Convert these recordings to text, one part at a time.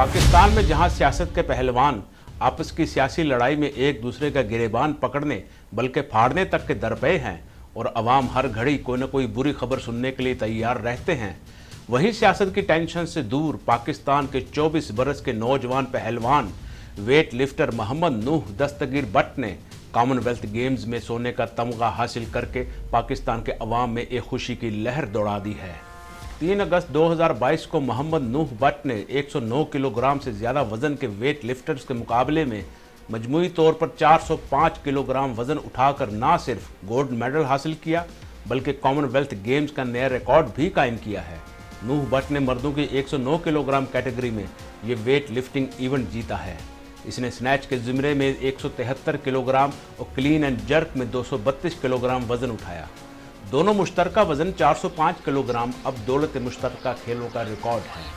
पाकिस्तान में जहां सियासत के पहलवान आपस की सियासी लड़ाई में एक दूसरे का गिरेबान पकड़ने बल्कि फाड़ने तक के दरपे हैं और अवाम हर घड़ी कोई न कोई बुरी खबर सुनने के लिए तैयार रहते हैं, वहीं सियासत की टेंशन से दूर पाकिस्तान के 24 बरस के नौजवान पहलवान वेट लिफ्टर मोहम्मद नूह दस्तगीर बट ने कॉमनवेल्थ गेम्स में सोने का तमगा हासिल करके पाकिस्तान के अवाम में एक खुशी की लहर दौड़ा दी है। 3 अगस्त 2022 को मोहम्मद नूह बट ने 109 किलोग्राम से ज़्यादा वजन के वेट लिफ्टर्स के मुकाबले में मजमूई तौर पर 405 किलोग्राम वजन उठाकर न सिर्फ गोल्ड मेडल हासिल किया बल्कि कॉमनवेल्थ गेम्स का नया रिकॉर्ड भी कायम किया है। नूह बट ने मर्दों की 109 किलोग्राम कैटेगरी में ये वेट लिफ्टिंग इवेंट जीता है। इसने स्नैच के ज़िमरे में 173 किलोग्राम और क्लीन एंड जर्क में 232 किलोग्राम वजन उठाया। दोनों मुश्तरका वजन 405 किलोग्राम अब दौलत मुश्तरका खेलों का रिकॉर्ड है।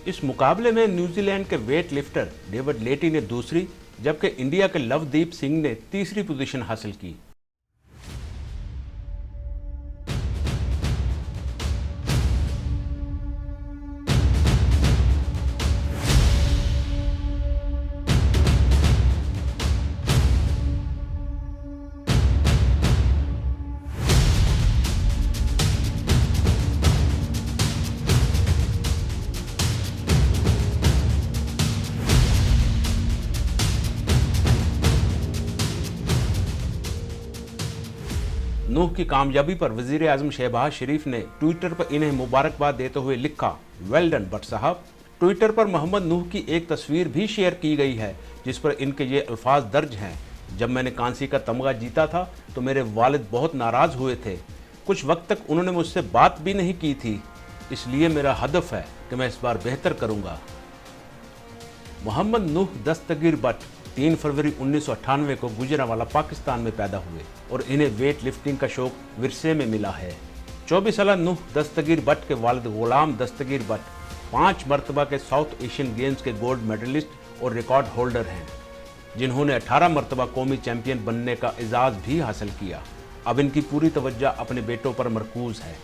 इस मुकाबले में न्यूजीलैंड के वेट लिफ्टर डेविड लेटी ने दूसरी जबकि इंडिया के लवदीप सिंह ने तीसरी पोजीशन हासिल की। नूह की कामयाबी पर वजीर आजम शहबाज शरीफ ने ट्विटर पर इन्हें मुबारकबाद देते हुए लिखा, वेल डन बट साहब। ट्विटर पर मोहम्मद नूह की एक तस्वीर भी शेयर की गई है जिस पर इनके ये अल्फाज दर्ज हैं, जब मैंने कांसी का तमगा जीता था तो मेरे वालिद बहुत नाराज़ हुए थे। कुछ वक्त तक उन्होंने मुझसे बात भी नहीं की थी, इसलिए मेरा हदफ है कि मैं इस बार बेहतर करूँगा। मोहम्मद नूह दस्तगीर बट 3 फरवरी 1998 को गुजरांवाला पाकिस्तान में पैदा हुए और इन्हें वेट लिफ्टिंग का शौक विरसे में मिला है। 24 साल नूह दस्तगीर बट के वालिद गुलाम दस्तगीर बट 5 मरतबा के साउथ एशियन गेम्स के गोल्ड मेडलिस्ट और रिकॉर्ड होल्डर हैं, जिन्होंने 18 मरतबा कौमी चैंपियन बनने का एजाज़ भी हासिल किया। अब इनकी पूरी तवज्जो अपने बेटों पर मरकूज है।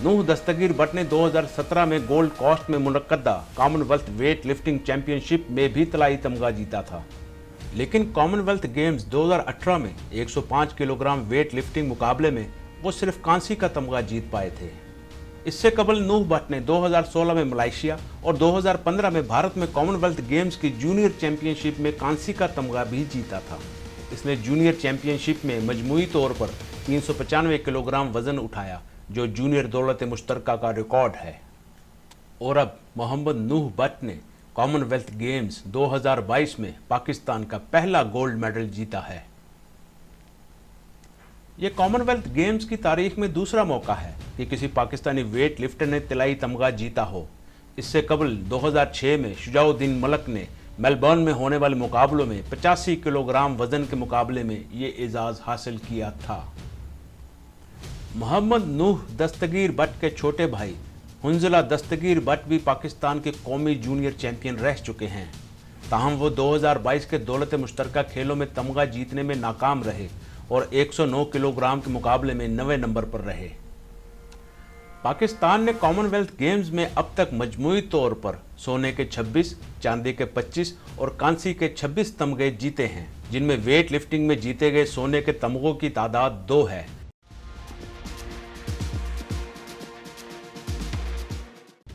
नूह दस्तगीर बट ने 2017 में गोल्ड कोस्ट में मुनक्कदा कॉमनवेल्थ वेट लिफ्टिंग चैंपियनशिप में भी तलाई तमगा जीता था, लेकिन कॉमनवेल्थ गेम्स 2018 में 105 किलोग्राम वेट लिफ्टिंग मुकाबले में वो सिर्फ कांसी का तमगा जीत पाए थे। इससे कबल नूह बट ने 2016 में मलेशिया और 2015 में भारत में कॉमनवेल्थ गेम्स की जूनियर चैंपियनशिप में कांसी का तमगा भी जीता था। इसने जूनियर चैंपियनशिप में मजमूई तौर पर 395 किलोग्राम वजन उठाया, जो जूनियर दौलत मुश्तरका का रिकॉर्ड है। और अब मोहम्मद नूह बट ने कॉमनवेल्थ गेम्स 2022 में पाकिस्तान का पहला गोल्ड मेडल जीता है। ये कॉमनवेल्थ गेम्स की तारीख में दूसरा मौका है कि किसी पाकिस्तानी वेट लिफ्टर ने तिलाई तमगा जीता हो। इससे कबल 2006 में शुजाउद्दीन मलक ने मेलबर्न में होने वाले मुकाबलों में 85 किलोग्राम वजन के मुकाबले में ये एजाज़ हासिल किया था। मोहम्मद नूह दस्तगीर बट के छोटे भाई हुंजला दस्तगीर बट भी पाकिस्तान के कौमी जूनियर चैंपियन रह चुके हैं। ताहम वो 2022 के दौलत मुश्तरका खेलों में तमगा जीतने में नाकाम रहे और 109 किलोग्राम के मुकाबले में 9वें नंबर पर रहे। पाकिस्तान ने कॉमनवेल्थ गेम्स में अब तक मजमूई तौर पर सोने के 26, चांदी के 25 और कांसी के 26 तमगे जीते हैं, जिनमें वेट लिफ्टिंग में जीते गए सोने के तमगों की तादाद 2 है।